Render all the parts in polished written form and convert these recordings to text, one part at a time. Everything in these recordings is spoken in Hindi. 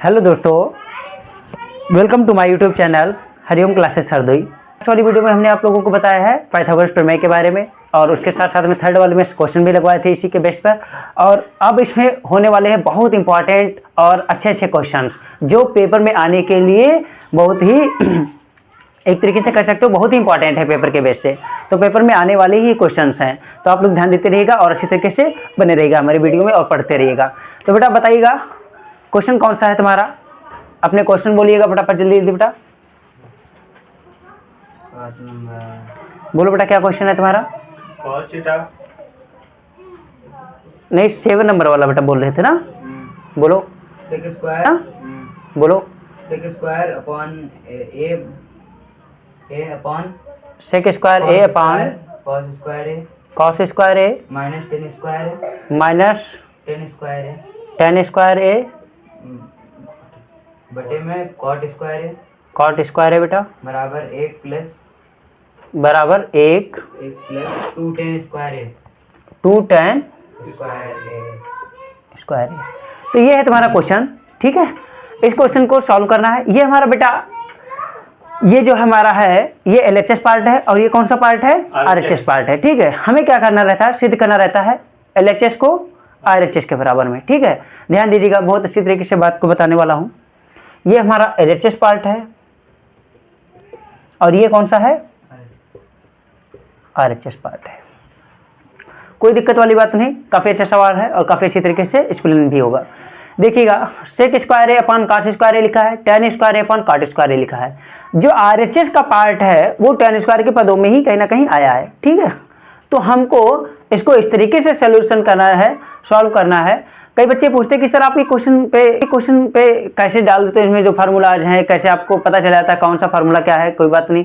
हेलो दोस्तों, welcome to my YouTube channel Hariom classes Hardoi. वाली वीडियो में हमने आप लोगों को बताया है पाइथागोरस प्रमेय के बारे में और उसके साथ साथ में थर्ड वाले में क्वेश्चन भी लगवाए थे इसी के बेस पर। और अब इसमें होने वाले हैं बहुत इंपॉर्टेंट और अच्छे क्वेश्चंस जो पेपर में आने के लिए बहुत ही एक तरीके से कह सकते हो बहुत ही इंपॉर्टेंट है पेपर के बेस से। तो पेपर में आने वाले ही क्वेश्चंस हैं, तो आप लोग ध्यान देते रहिएगा और अच्छी तरीके से बने रहिएगा हमारी वीडियो में और पढ़ते रहिएगा। तो बेटा बताइएगा क्वेश्चन कौन सा है तुम्हारा, अपने क्वेश्चन बोलिएगा फटाफट जल्दी जल्दी बेटा। बोलो बेटा क्या क्वेश्चन है तुम्हारा। नहीं 7 नंबर वाला बेटा बोल रहे थे ना, बोलो। सेक स्क्वायर बोलो sec square upon A upon sec square A upon cos square a minus tan square ए बटे में कॉट स्क्वायर है बेटा बराबर 1 प्लस 2 टेन स्क्वायर ए 2 टेन स्क्वायर है। तो ये है तुम्हारा क्वेश्चन, ठीक है। इस क्वेश्चन को सॉल्व करना है। ये हमारा बेटा ये जो हमारा है ये LHS पार्ट है और ये कौन सा पार्ट है, RHS पार्ट है, ठीक है। हमें क्या करना रहता है, सिद्ध करना रहता है LHS को RHS के बराबर में, ठीक है। ध्यान दीजिएगा, बहुत अच्छी तरीके से बात को बताने वाला हूं। ये हमारा LHS पार्ट है और ये कौन सा है, RHS पार्ट है। कोई दिक्कत वाली बात नहीं, काफी अच्छा सवाल है और काफी अच्छी तरीके से एक्सप्लेन भी होगा। देखिएगा सेक स्क्वायर ए अपॉन कॉस स्क्वायर ए लिखा है, टेन स्क्वायर ए अपॉन कॉट स्क्वायर ए लिखा है। जो RHS का पार्ट है वो टेन स्क्वायर के पदों में ही कहीं ना कहीं आया है, ठीक है। तो हमको इसको इस तरीके से सोल्यूशन करना है, सॉल्व करना है। कई बच्चे पूछते हैं कि सर आप ये क्वेश्चन पे कैसे डाल देते हैं, इसमें जो फार्मूलाज हैं कैसे आपको पता चल जाता है कौन सा फार्मूला क्या है। कोई बात नहीं,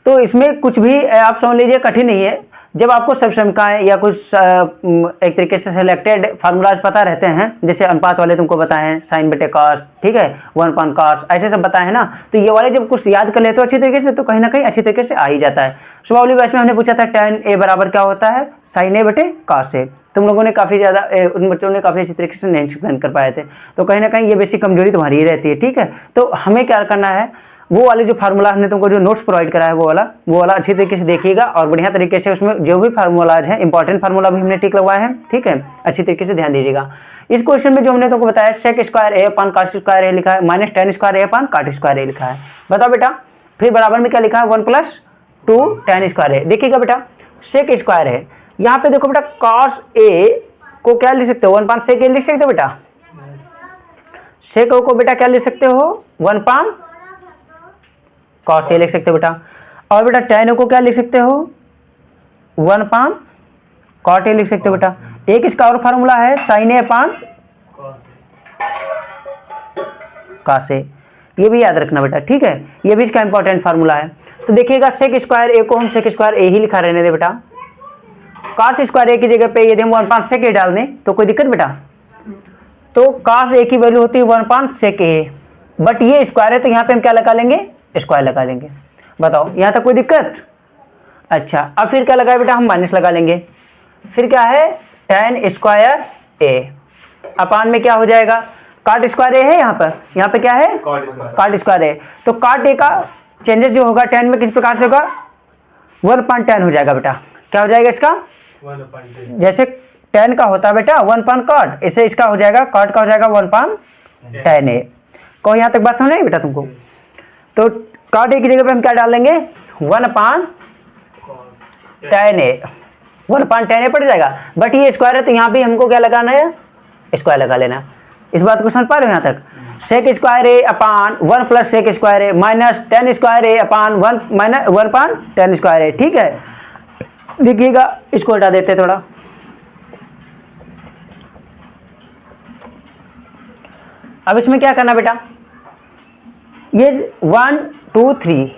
तो इसमें कुछ भी आप समझ लीजिए कठिन नहीं है। जब आपको सब समीकरण या कुछ एक तरीके से सिलेक्टेड फार्मूलाज पता रहते हैं, जैसे अनुपात वाले तुमको बताए हैं साइन बटे कॉस, ठीक है, 1 कॉस, ऐसे सब बताए हैं ना। तो ये वाले जब कुछ याद कर लेते हो अच्छी तरीके से तो कहीं ना कहीं अच्छी तरीके से आ ही जाता है। सुबह बैच में हमने पूछा था tan a बराबर क्या होता है, साइन ए बटे कॉस ए। तुम लोगों ने काफ़ी ज़्यादा उन बच्चों ने काफ़ी अच्छी तरीके से नहीं एक्सप्लेन कर पाए थे, तो कहीं ना कहीं ये बेसिक कमजोरी तुम्हारी ही रहती है, ठीक है। तो हमें क्या करना है, वो वाले जो फार्मूला हमने तुमको जो नोट्स प्रोवाइड करा है वो वाला अच्छी तरीके से देखिएगा और बढ़िया तरीके से उसमें जो भी फार्मूलाज हैं इंपॉर्टेंट फार्मूला भी हमने टिक लगवाए हैं, ठीक है। अच्छी तरीके से ध्यान दीजिएगा। इस क्वेश्चन में जो हमने तुमको बताया सेक स्क्वायर ए अपॉन कॉस स्क्वायर ए लिखा है, माइनस टेन स्क्वायर ए अपॉन कॉट स्क्वायर ए लिखा है। बताओ बेटा, फिर बराबर में क्या लिखा है, 1 प्लस 2 टेन स्क्वायर ए। देखिएगा बेटा सेक स्क्वायर है, यहाँ पे देखो बेटा कॉस ए को क्या लिख सकते हो, 1 पान सेक ए लिख सकते हो बेटा। सेक को बेटा क्या लिख सकते हो, 1 पान कॉस ए लिख सकते हो बेटा। और बेटा tan को क्या लिख सकते हो, 1 पान कॉट ए लिख सकते हो बेटा। एक इसका और फार्मूला है sign A upon cos A, ये भी याद रखना बेटा, ठीक है। ये भी इसका इंपॉर्टेंट फार्मूला है। तो देखिएगा सेक स्क्वायर ए को हम सेक स्क्वायर ए ही लिखा रहने दे बेटा। कॉस स्क्वायर ए की जगह पे यदि हम 1 पान सेक ए डाल दें तो कोई दिक्कत बेटा। तो कॉस ए की वैल्यू होती है 1 पान सेक ए, बट ये स्क्वायर है तो यहाँ पे हम क्या लगा लेंगे, स्क्वायर लगा लेंगे। बताओ यहाँ तक कोई दिक्कत। अच्छा अब फिर क्या लगाए बेटा, हम माइनस लगा लेंगे। फिर क्या है, टेन स्क्वायर ए अपान में क्या हो जाएगा, कॉट स्क्वायर ए है यहाँ पे क्या है, कॉट स्क्वायर ए। तो कॉट ए का चेंजेस जो होगा टेन में किस प्रकार से होगा, 1/10 हो जाएगा बेटा। क्या हो जाएगा इसका, 1/10। जैसे टेन का होता है बेटा 1 पान कॉट, इसे इसका हो जाएगा कॉट का हो जाएगा 1/10 ए। को यहाँ तक बात समझ आई बेटा तुमको। तो कॉट ए की जगह पे हम क्या डाल लेंगे, 1/10 ए, 1/10 ए पड़ जाएगा। बट ये स्क्वायर है तो यहाँ भी हमको क्या लगाना है, स्क्वायर लगा लेना। इस बात को समझ पा रहे हो यहाँ तक। सेक square A upon 1 plus sec square a minus tan square A upon 1 minus 1/10 square ए, ठीक है। देखिएगा इसको हटा देते थोड़ा। अब इसमें क्या करना बेटा, ये 1 2 3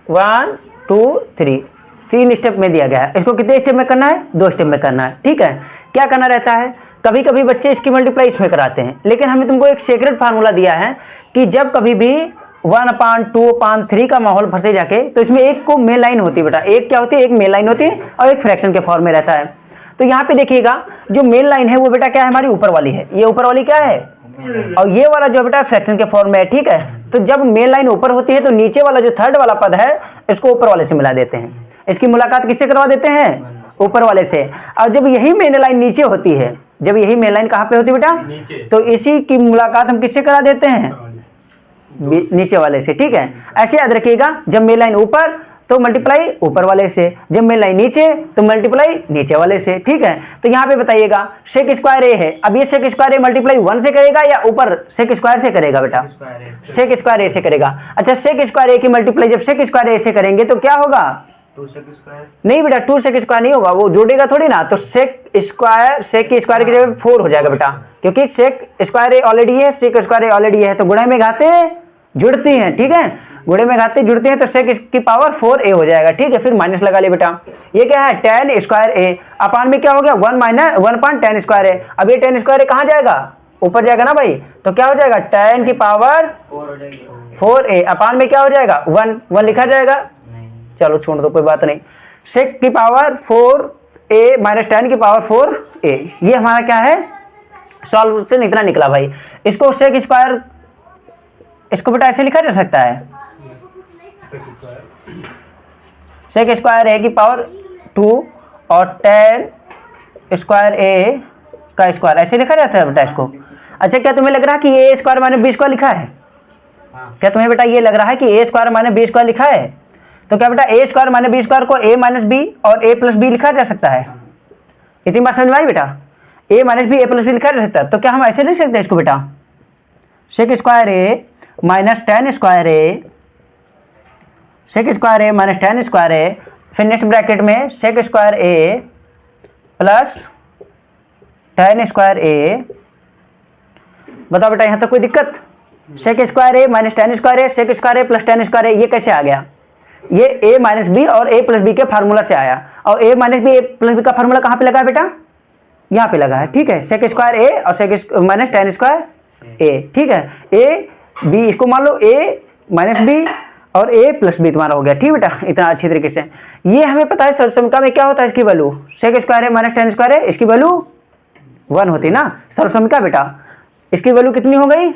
1 2 3 3 स्टेप में दिया गया है। इसको कितने स्टेप में करना है, 2 स्टेप में करना है, ठीक है। क्या करना रहता है, कभी कभी बच्चे इसकी मल्टीप्लाई इसमें कराते हैं, लेकिन हमने तुमको एक सीक्रेट फार्मूला दिया है कि जब कभी भी 1/2/3 का माहौल फंसे जाके तो इसमें एक को मेन लाइन होती है बेटा। एक क्या होती है, एक मेन लाइन होती है और एक फ्रैक्शन के फॉर्म में रहता है। तो यहाँ पे देखिएगा जो मेन लाइन है वो बेटा क्या है, हमारी ऊपर वाली है। ये ऊपर वाली क्या है, और ये वाला जो बेटा फ्रैक्शन के फॉर्म में है, ठीक है। तो जब मेन लाइन ऊपर होती है तो नीचे वाला जो थर्ड वाला पद है इसको ऊपर वाले से मिला देते हैं, इसकी मुलाकात किससे करवा देते हैं, ऊपर वाले से। और जब यही मेन लाइन नीचे होती है, जब यही मेन लाइन कहाँ पे होती है बेटा, तो इसी की मुलाकात हम किससे करा देते हैं, नीचे वाले से, ठीक है। ऐसे याद रखिएगा, जब मेन लाइन ऊपर तो मल्टीप्लाई ऊपर वाले से, जब मेन लाइन नीचे तो मल्टीप्लाई नीचे वाले से, ठीक है। तो यहाँ पे बताइएगा सेक स्क्वायर ए है, अब ये सेक स्क्वायर ए मल्टीप्लाई 1 से करेगा या ऊपर सेक स्क्वायर से करेगा बेटा, सेक स्क्वायर ए से करेगा। अच्छा सेक स्क्वायर ए की मल्टीप्लाई जब सेक स्क्वायर ए से करेंगे तो क्या होगा, 2 सेक स्क्वायर नहीं बेटा 2 सेक स्क्वायर नहीं होगा, वो जोड़ेगा थोड़ी ना, तो सेक की स्क्वायर की जगह 4 हो जाएगा बेटा, क्योंकि सेक स्क्वायर ए ऑलरेडी है, सेक स्क्वायर ए ऑलरेडी है, तो गुणा में घाते जुड़ती हैं, ठीक है, गुणे में घाते जुड़ते हैं, तो सेक की पावर 4a हो जाएगा, ठीक है। फिर माइनस लगा ले बेटा, ये क्या है tan स्क्वायर ए, अपान में क्या हो गया 1 पान tan स्क्वायर ए, अब ये tan स्क्वायर ए कहाँ जाएगा, ऊपर जाएगा ना भाई, तो क्या हो जाएगा tan की पावर 4 हो जाएगी, 4a, अपान में क्या हो जाएगा 1 लिखा जाएगा, चलो छोड़ दो कोई बात नहीं, सेक की पावर 4a माइनस tan की पावर 4a, ये हमारा क्या है सॉल्यूशन इतना निकला भाई। इसको सेक स्क्वायर, इसको बेटा ऐसे लिखा जा सकता है सेक स्क्वायर ए की पावर 2 और tan स्क्वायर ए का स्क्वायर, ऐसे लिखा जाता है बेटा इसको। अच्छा क्या तुम्हें लग रहा है कि ए स्क्वायर माइनस बी स्क्वायर लिखा है, क्या तुम्हें बेटा ये लग रहा है कि ए स्क्वायर माइनस बी स्क्वायर लिखा है, तो क्या बेटा ए स्क्वायर माइनस बी स्क्वायर को ए माइनस बी और ए प्लस बी लिखा जा सकता है, इतनी बात समझ में आई बेटा, ए minus b a plus B लिखा जा सकता है। तो क्या हम ऐसे लिख सकते हैं इसको बेटा, सेक square a minus tan square A, sec square a minus tan square ए, फिर नेक्स्ट ब्रैकेट में सेक स्क्वायर ए प्लस tan स्क्वायर ए। बताओ बेटा यहाँ तक कोई दिक्कत, सेक square a minus tan square A, sec square A plus tan square ए, ये कैसे आ गया, ये a माइनस बी और a प्लस बी के फार्मूला से आया, और a minus B a plus B का फार्मूला कहाँ पे लगा है बेटा, यहाँ पे लगा है, ठीक है, सेक स्क्वायर ए और सेक माइनस tan स्क्वायर ए, ठीक है, a बी, इसको मान लो a माइनस बी और a प्लस बी तुम्हारा हो गया, ठीक बेटा, इतना अच्छी तरीके से। ये हमें पता है सर्वसम्मिका में क्या होता है, इसकी वैल्यू सेक स्क्वायर है माइनस tan स्क्वायर है, इसकी वैल्यू 1 होती है ना सर्वसम्मिका बेटा, इसकी वैल्यू कितनी हो गई,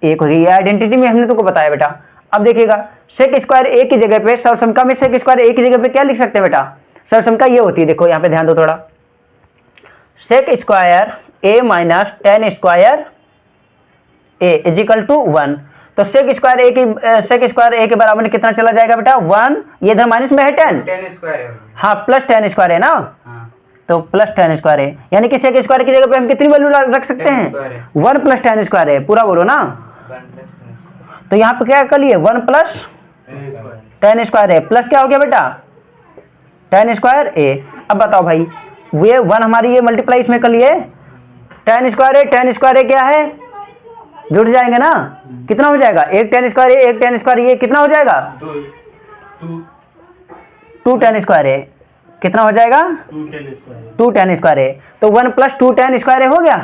1 हो गई, आइडेंटिटी में हमने तुमको बताया बेटा। अब देखिएगा सेक स्क्वायर ए की जगह पे सर्वसम्मिका में सेक स्क्वायर ए की जगह पे क्या लिख सकते हैं बेटा, सर्वसम्मिका ये होती है, देखो यहाँ पे ध्यान दो थोड़ा, sec square a minus tan square a is equal to 1, तो सेक स्क्वायर ए के बराबर में कितना चला जाएगा बेटा 1, ये इधर माइनस में है 10 स्क्वायर है, हाँ प्लस tan स्क्वायर है ना, तो प्लस tan स्क्वायर है, यानी कि सेक स्क्वायर की जगह पे हम कितनी वैल्यू रख सकते हैं 1 प्लस tan स्क्वायर है, पूरा बोलो ना, तो यहाँ पे क्या कर लिए 1 प्लस tan स्क्वायर है, प्लस क्या हो गया बेटा tan स्क्वायर ए। अब बताओ भाई ये 1 हमारी ये मल्टीप्लाई इसमें कर लिए tan स्क्वायर ए क्या है, जुड़ जाएंगे ना, कितना हो जाएगा, एक tan स्क्वायर ए एक tan स्क्वायर ये कितना हो जाएगा 2 tan स्क्वायर ए, कितना हो जाएगा 2 tan स्क्वायर ए, तो 1 प्लस 2 tan स्क्वायर ए हो गया,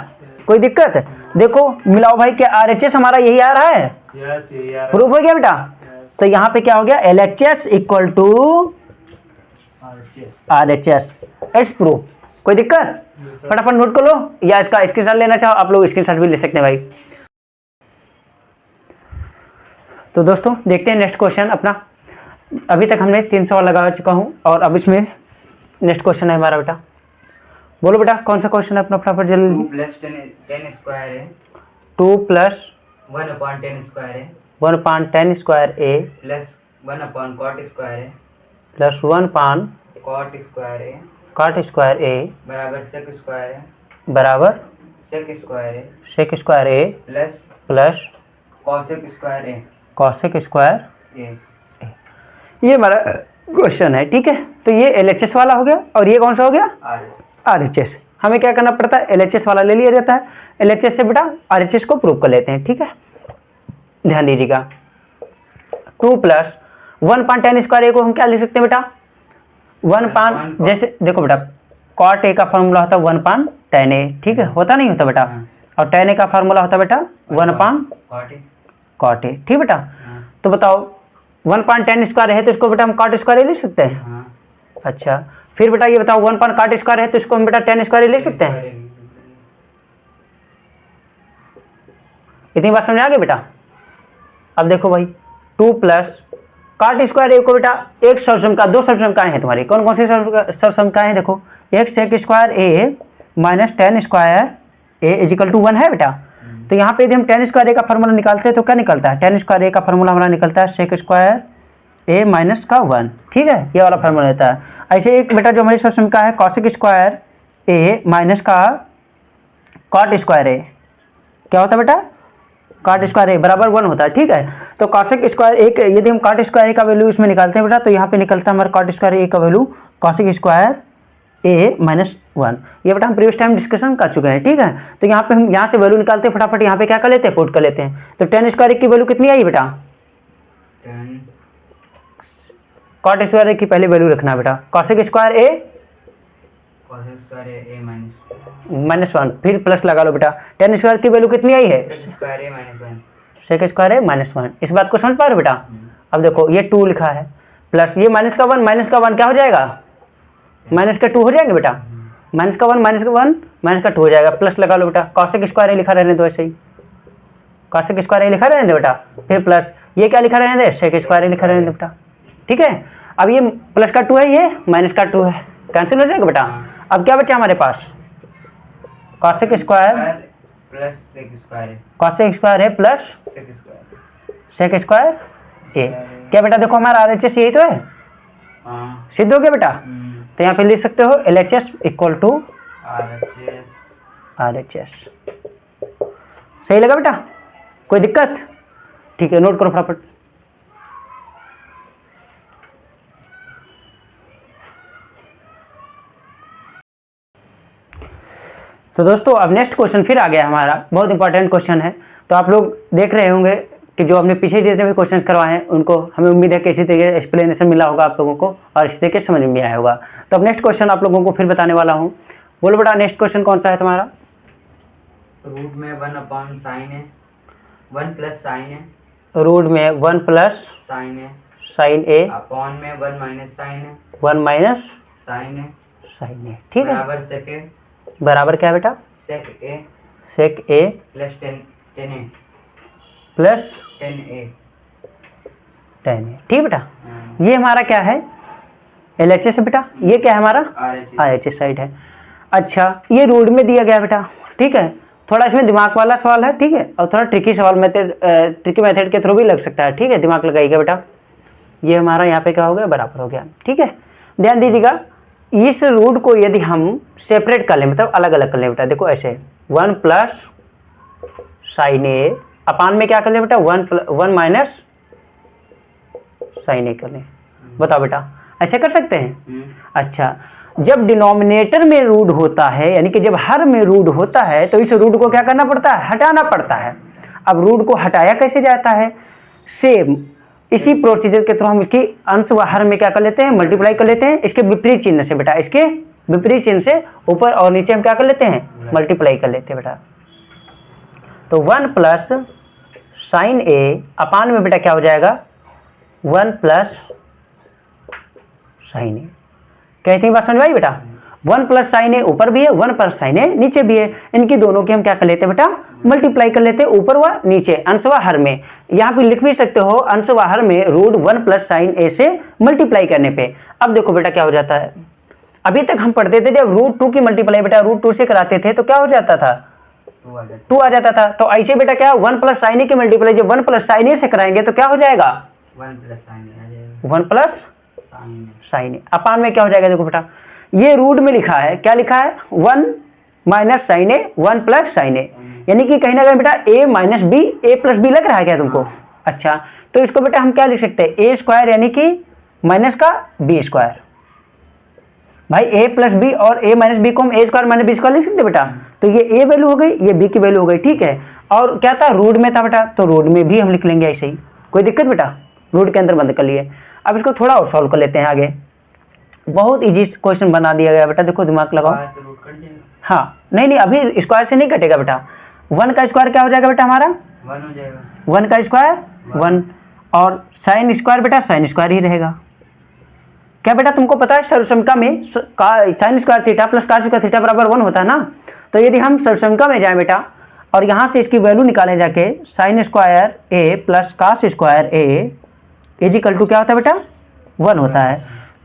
कोई दिक्कत, देखो मिलाओ भाई, क्या RHS हमारा यही आ रहा है, प्रूफ हो गया बेटा। तो यहाँ पे क्या हो गया LHS equal to RHS, it's proof, कोई दिक्कत, फटाफट नोट कर लो, या इसका स्क्रीनशॉट लेना चाहो आप लोग स्क्रीनशॉट भी ले सकते हैं भाई। तो दोस्तों देखते हैं नेक्स्ट क्वेश्चन अपना, अभी तक हमने 3 सवाल लगा चुका हूं और अब इसमें नेक्स्ट क्वेश्चन है हमारा, बेटा बोलो बेटा कौन सा क्वेश्चन है अपना, फटाफट जल्दी। 2 प्लस tan स्क्वायर है, 2 प्लस 1 अपॉन tan स्क्वायर है, 1 पान tan स्क्वायर ए प्लस 1 अपॉन cot स्क्वायर है, प्लस 1 पान cot स्क्वायर है, cot स्क्वायर ए बराबर sec स्क्वायर है, बराबर sec स्क्वायर है, सेक स्क्वायर ए प्लस cosec स्क्वायर है, कॉसेक स्क्वायर ए। ये हमारा क्वेश्चन है, ठीक है। तो ये LHS वाला हो गया और ये कौन सा हो गया RHS। हमें क्या करना पड़ता है, LHS वाला ले लिया जाता है, LHS से बेटा RHS को प्रूव कर लेते हैं, ठीक है, ध्यान दीजिएगा। 2 प्लस 1 पान tan स्क्वायर ए को हम क्या लिख सकते हैं बेटा 1 पान, जैसे देखो बेटा cot a का फार्मूला होता है 1 पान tan a, ठीक है, होता नहीं होता बेटा, और tan a का फार्मूला होता है बेटा 1 पान cot a, ठीक बेटा। तो बताओ 1 पान tan स्क्वायर है तो इसको बेटा हम cot स्क्वायर ए लिख सकते हैं, अच्छा फिर बेटा ये बताओ 1 पान cot स्क्वायर है तो इसको हम बेटा tan स्क्वायर ए लिख सकते हैं, इतनी बात समझ आ गई बेटा। अब देखो भाई 2 प्लस काट स्क्वायर ए को बेटा एक सर्वसमका, दो सर्वसमकाएं हैं तुम्हारी, कौन कौन सी सर्वसमकाएं हैं देखो, एक sec square a minus tan square a is equal to 1 है बेटा। तो यहाँ पे यदि हम टेन स्क्वायर ए का फॉर्मूला निकालते हैं तो क्या निकलता है, टेन स्क्वायर ए का फॉर्मूला हमारा निकलता है सेक स्क्वायर ए माइनस का 1, ठीक है, ये वाला फॉर्मूला रहता है। ऐसे एक बेटा जो हमारी सर्वसमका है कॉसेक स्क्वायर ए माइनस का कॉट स्क्वायर ए, क्या होता है बेटा, कॉट स्क्वायर ए बराबर 1 होता है, ठीक है। तो कॉसेक स्क्वायर ए यदि हम कॉट स्क्वायर ए का वैल्यू इसमें निकालते हैं बेटा तो यहाँ पे निकलता है हमारा कॉट स्क्वायर ए का value cosec square a minus 1, ये बेटा हम प्रीवियस टाइम डिस्कशन कर चुके हैं, ठीक है। तो यहाँ पे हम यहाँ से वैल्यू निकालते हैं फटाफट, यहाँ पे क्या कर लेते हैं, पुट कर लेते हैं। तो टेन स्क्वायर ए की वैल्यू कितनी आई बेटा, कॉट स्क्वायर ए की पहले वैल्यू रखना बेटा, कॉसेक स्क्वायर ए माइनस 1, फिर प्लस लगा लो बेटा। टेन स्क्वायर की वैल्यू कितनी आई है, सेक स्क्वायर ए माइनस 1, इस बात को समझ पा रहे हो बेटा। अब देखो ये 2 लिखा है प्लस ये माइनस का 1 क्या हो जाएगा, माइनस का 2 हो जाएंगे बेटा, माइनस का 1 माइनस का 2 हो जाएगा, प्लस लगा लो बेटा। कॉसेक स्क्वायर ए लिखा रहने दो, ऐसे ही कॉसेक स्क्वायर ए लिखा रहने दो बेटा, फिर प्लस ये क्या लिखा रहने दे, सेक स्क्वायर ए लिखा रहने दो बेटा, ठीक है। अब ये प्लस का 2 है, ये माइनस का 2 है, कैंसिल हो जाएगा बेटा। अब क्या बचा हमारे पास, cosec square plus sec square A, cosec square A plus sec square A, क्या बेटा देखो हमारा आरएचएस यही तो है, सिद्ध हो गया बेटा। तो यहाँ पे लिख सकते हो LHS इक्वल टू RHS, सही लगा बेटा, कोई दिक्कत, ठीक है, नोट करो फटाफट। तो दोस्तों अब नेक्स्ट क्वेश्चन फिर आ गया हमारा, बहुत इंपॉर्टेंट क्वेश्चन है। तो आप लोग देख रहे होंगे कि जो हमने पीछे जितने भी क्वेश्चन करवाए हैं उनको हमें उम्मीद है कि इसी तरीके एक्सप्लेनेशन मिला होगा आप लोगों को और इसी तरीके समझ में आया होगा। तो अब नेक्स्ट क्वेश्चन आप लोगों को फिर बताने वाला हूँ, बोलो बेटा नेक्स्ट क्वेश्चन कौन सा है तुम्हारा, रूट में 1 अपॉन साइन है, 1 प्लस साइन है, रूट में 1 प्लस साइन है, साइन ए अपॉन में 1 माइनस साइन है, 1 माइनस साइन है, साइन ए, ठीक है, बराबर सेक ए, बराबर क्या है बेटा, सेक ए प्लस 10 ए प्लस 10 ए, 10 ए, ठीक बेटा। ये हमारा क्या है, LHS है बेटा, ये क्या है हमारा RHS साइड है। अच्छा ये रूट में दिया गया बेटा, ठीक है, थोड़ा इसमें दिमाग वाला सवाल है, ठीक है, और थोड़ा ट्रिकी सवाल ट्रिकी मेथड के थ्रू भी लग सकता है, ठीक है, दिमाग लगाइएगा बेटा। ये हमारा यहाँ पे क्या हो गया, बराबर हो गया, ठीक है। ध्यान दीजिएगा इस रूट को यदि हम सेपरेट कर लें, मतलब अलग अलग कर लें बेटा, देखो ऐसे 1 प्लस साइन ए अपान में क्या कर लें बेटा, 1 माइनस साइन ए कर लें, बताओ बेटा ऐसे कर सकते हैं। अच्छा जब डिनोमिनेटर में रूट होता है, यानी कि जब हर में रूट होता है तो इस रूट को क्या करना पड़ता है, हटाना पड़ता है। अब रूट को हटाया कैसे जाता है, सेम इसी प्रोसीजर के थ्रू हम इसकी अंश व हर में क्या कर लेते हैं, मल्टीप्लाई कर लेते हैं, इसके विपरीत चिन्ह से बेटा, इसके विपरीत चिन्ह से ऊपर और नीचे हम क्या कर लेते हैं, मल्टीप्लाई कर लेते हैं बेटा। तो 1 प्लस साइन ए अपान में बेटा क्या हो जाएगा, 1 प्लस साइन ए, क्या इतनी बात समझ आई बेटा। 1 प्लस साइन ए ऊपर भी है, 1 प्लस साइन ए नीचे भी है, इनकी दोनों की हम क्या कर लेते हैं बेटा, मल्टीप्लाई कर लेते हैं ऊपर व नीचे, अंश व हर में। यहाँ पे लिख भी सकते हो अंश व हर में रूट 1 प्लस साइन ए से मल्टीप्लाई करने पे। अब देखो बेटा क्या हो जाता है, अभी तक हम पढ़ते थे जब रूट 2 की मल्टीप्लाई बेटा रूट 2 से कराते थे तो क्या हो जाता था, 2 आ जाता था। तो ऐसे बेटा क्या 1 प्लस साइन ए की मल्टीप्लाई जब 1 प्लस साइन ए से कराएंगे तो क्या हो जाएगा, 1 प्लस साइन ए अपान में क्या हो जाएगा, देखो बेटा ये रूट में लिखा है, क्या लिखा है, 1 minus sine a 1 plus sine a, यानी कि कहीं ना कहीं बेटा a minus b a plus b लग रहा है क्या तुमको। अच्छा तो इसको बेटा हम क्या लिख सकते हैं, ए स्क्वायर यानी कि माइनस का बी स्क्वायर, भाई a प्लस बी और a माइनस बी को हम ए स्क्वायर माइनस बी स्क्वायर लिख सकते बेटा। तो ये a वैल्यू हो गई, ये b की वैल्यू हो गई, ठीक है। और क्या था, रूट में था बेटा, तो रूट में भी हम लिख लेंगे ऐसे ही, कोई दिक्कत बेटा, रूट के अंदर बंद कर लिए। अब इसको थोड़ा और सॉल्व कर लेते हैं आगे, बहुत इजी क्वेश्चन बना दिया गया बेटा, देखो दिमाग लगाओ। हाँ नहीं अभी स्क्वायर से नहीं कटेगा बेटा, 1 का स्क्वायर क्या हो जाएगा बेटा हमारा, 1 हो जाएगा, 1 का स्क्वायर 1, और साइन स्क्वायर बेटा साइन स्क्वायर ही रहेगा। क्या बेटा तुमको पता है सर्वसमका में sine square theta plus cos square theta बराबर 1 होता है ना। तो यदि हम सर्वसमका में जाए बेटा और यहाँ से इसकी वैल्यू निकाले जाके sine square A plus cos square a is equal to क्या होता है बेटा 1 होता है।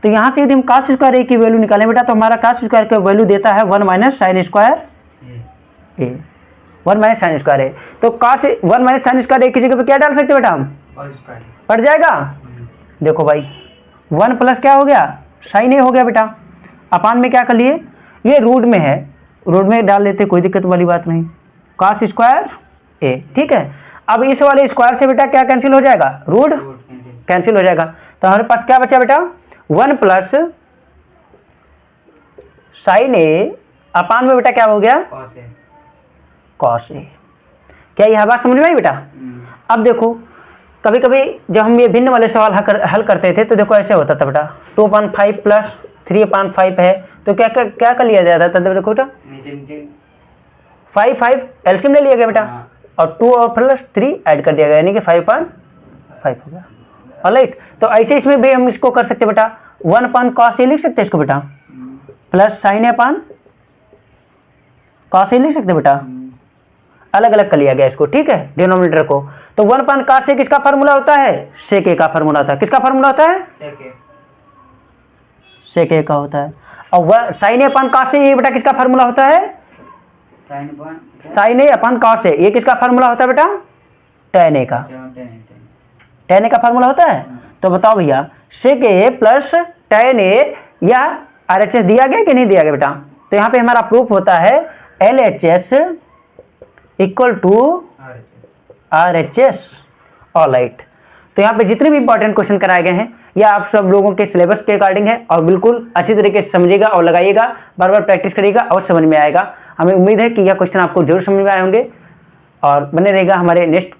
तो यहाँ से यदि हम कास स्क्वायर ए की वैल्यू निकालें बेटा तो हमारा कास स्क्वायर का वैल्यू देता है 1 माइनस साइन स्क्वायर ए, 1 माइनस साइन स्क्वायर ए। तो कास 1 माइनस साइन स्क्वायर ए की जगह पे क्या डाल सकते हैं बेटा हम, पड़ जाएगा। देखो भाई 1 प्लस क्या हो गया साइन ए हो गया बेटा, अपान में क्या कर लिए, ये रूट में है, रूट में डाल लेते, कोई दिक्कत वाली बात नहीं, कास स्क्वायर ए, ठीक है। अब इस वाले स्क्वायर से बेटा क्या कैंसिल हो जाएगा, रूट कैंसिल हो जाएगा। तो हमारे पास क्या बचा बेटा 1 प्लस साइन ए अपान में बेटा क्या हो गया कॉस ए। क्या यह बात समझ में आई बेटा। अब देखो कभी कभी जब हम ये भिन्न वाले सवाल हल करते थे तो देखो ऐसे होता था बेटा 2/5 प्लस 3/5 है, तो क्या क्या क्या कर लिया जाता था देखो बेटा 5 एलसीएम ले लिया गया बेटा, और 2 और प्लस 3 ऐड कर दिया गया, यानी कि 5/5 हो गया। ऑलराइट, तो ऐसे इसमें भी हम इसको कर सकते बेटा 1/cos ए लिख सकते हैं इसको बेटा, प्लस साइन ए पान cos ए लिख सकते बेटा, अलग अलग कर लिया गया इसको, ठीक है, डिनोमिनेटर को। तो 1/cos ए किसका फार्मूला होता है, सेक ए का फार्मूला होता है। किसका फार्मूला होता है, सेक ए का होता है। और साइन ए अपान cos ए ये बेटा किसका फार्मूला होता है, साइन ए अपान cos ए, ये किसका फार्मूला होता है बेटा, tan ए का, tan ए का फार्मूला होता है। तो बताओ भैया सेक ए प्लस tan ए या RHS दिया गया कि नहीं दिया गया बेटा। तो यहाँ पे हमारा प्रूफ होता है LHS equal to RHS। Alright, तो यहाँ पे जितने भी इंपॉर्टेंट क्वेश्चन कराए गए हैं यह आप सब लोगों के सिलेबस के अकॉर्डिंग है, और बिल्कुल अच्छी तरीके से समझिएगा और लगाइएगा, बार बार प्रैक्टिस करिएगा और समझ में आएगा। हमें उम्मीद है कि यह क्वेश्चन आपको जरूर समझ में आए होंगे, और बने रहेगा हमारे नेक्स्ट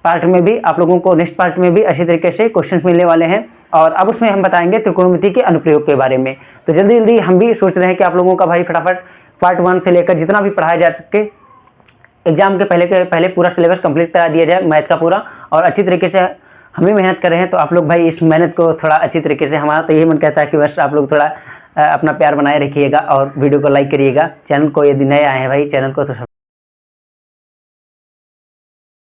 पार्ट में भी, आप लोगों को नेक्स्ट पार्ट में भी अच्छी तरीके से क्वेश्चन मिलने वाले हैं, और अब उसमें हम बताएंगे त्रिकोणमिति के अनुप्रयोग के बारे में। तो जल्दी जल्दी हम भी सोच रहे हैं कि आप लोगों का भाई फटाफट पार्ट 1 से लेकर जितना भी पढ़ाया जा सके एग्जाम के पहले पूरा सिलेबस कंप्लीट करा दिया जाए मैथ का पूरा, और अच्छी तरीके से हम भी मेहनत कर रहे हैं। तो आप लोग भाई इस मेहनत को थोड़ा अच्छी तरीके से, हमारा तो यही मन कहता है कि बस आप लोग थोड़ा अपना प्यार बनाए रखिएगा और वीडियो को लाइक करिएगा। चैनल को यदि नए आए हैं भाई, चैनल को तो